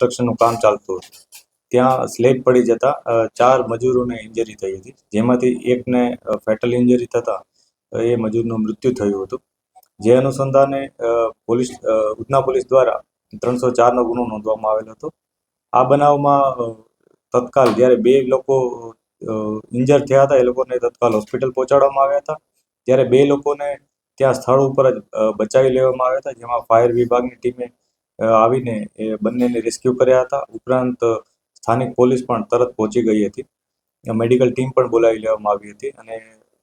કન્સ્ટ્રક્શનનું કામ ચાલતું હતું ત્યાં સ્લેબ પડી જતા 4 મજૂરોને ઇન્જરી થઈ હતી, જેમાંથી એકને ફેટલ ઇન્જરી થતાં એ મજૂરનું મૃત્યુ થયું હતું. જે અનુસંધાને ઉધના પોલીસ દ્વારા 304નો ગુનો નોંધવામાં આવેલો હતો. આ બનાવમાં તત્કાલ જ્યારે 2 લોકો ઇન્જર થયા હતા, એ લોકોને તત્કાલ હોસ્પિટલ પહોંચાડવામાં આવ્યા હતા. ત્યારે 2 લોકોને ત્યાં સ્થળ ઉપર જ બચાવી લેવામાં આવ્યા હતા, જેમાં ફાયર વિભાગની ટીમે આવીને એ બંનેને રેસ્ક્યુ કર્યા હતા. ઉપરાંત સ્થાનિક પોલીસ પણ તરત પહોંચી ગઈ હતી. મેડિકલ ટીમ પણ બોલાવી લેવામાં આવી હતી અને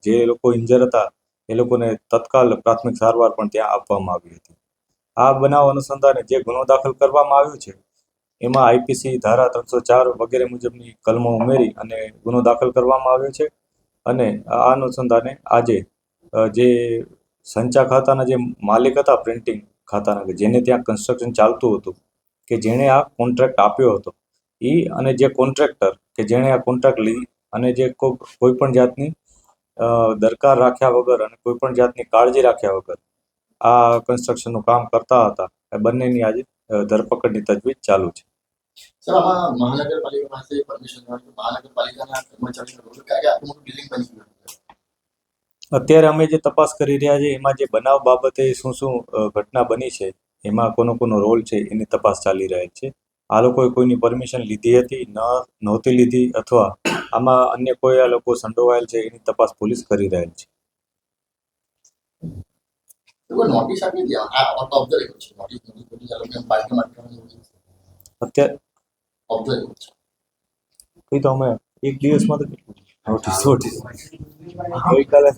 જે લોકો ઇન્જર હતા એ લોકોને તત્કાલ પ્રાથમિક સારવાર પણ ત્યાં આપવામાં આવી હતી. આ બનાવ અનુસંધાને જે ગુનો દાખલ કરવામાં આવ્યો છે એમાં આઈપીસી ધારા 304 વગેરે મુજબની કલમો ઉમેરી અને ગુનો દાખલ કરવામાં આવ્યો છે. અને આ અનુસંધાને આજે જે સંચા ખાતાના જે માલિક હતા, પ્રિન્ટિંગ ખાતાના, જેને ત્યાં કન્સ્ટ્રક્શન ચાલતું હતું, કે જેણે આ કોન્ટ્રાક્ટ આપ્યો હતો, એ અને જે કોન્ટ્રાક્ટર કે જેણે આ કોન્ટ્રાક્ટ લઈ અને જે કોઈ પણ જાતની દરકાર રાખ્યા વગર અને કોઈ પણ જાતની કાળજી રાખ્યા વગર આ કન્સ્ટ્રક્શનનું કામ કરતા હતા, એ બંનેની આજે ધરપકડની તજવીજ ચાલુ છે. સર, આમાં મહાનગરપાલિકા પાસે પરમિશન હોય, મહાનગરપાલિકાના કર્મચારીઓ રોજ કે આટલું મોટું બિલ્ડિંગ બની ગયું? અત્યારે અમે જે તપાસ કરી રહ્યા છીએ એમાં જે બનાવ બાબતે શું ઘટના બની છે, એમાં કોનો રોલ છે એની તપાસ ચાલી રહી છે. આ લોકોએ કોઈની પરમિશન લીધી હતી, નહોતી લીધી, અથવા આમાં અન્ય કોઈ આ લોકો સંડોવાયેલ છે, એની તપાસ પોલીસ કરી રહેલ છે. નોટિસ આપી દે આ ઓબ્ઝર્વ છે, નોટિસ આ લોકો પાર્ટી માટે અત્યારે ઓબ્ઝર્વ છે. કઈ તો અમે એક દિવસમાં તો નોટિસ ગઈકાલે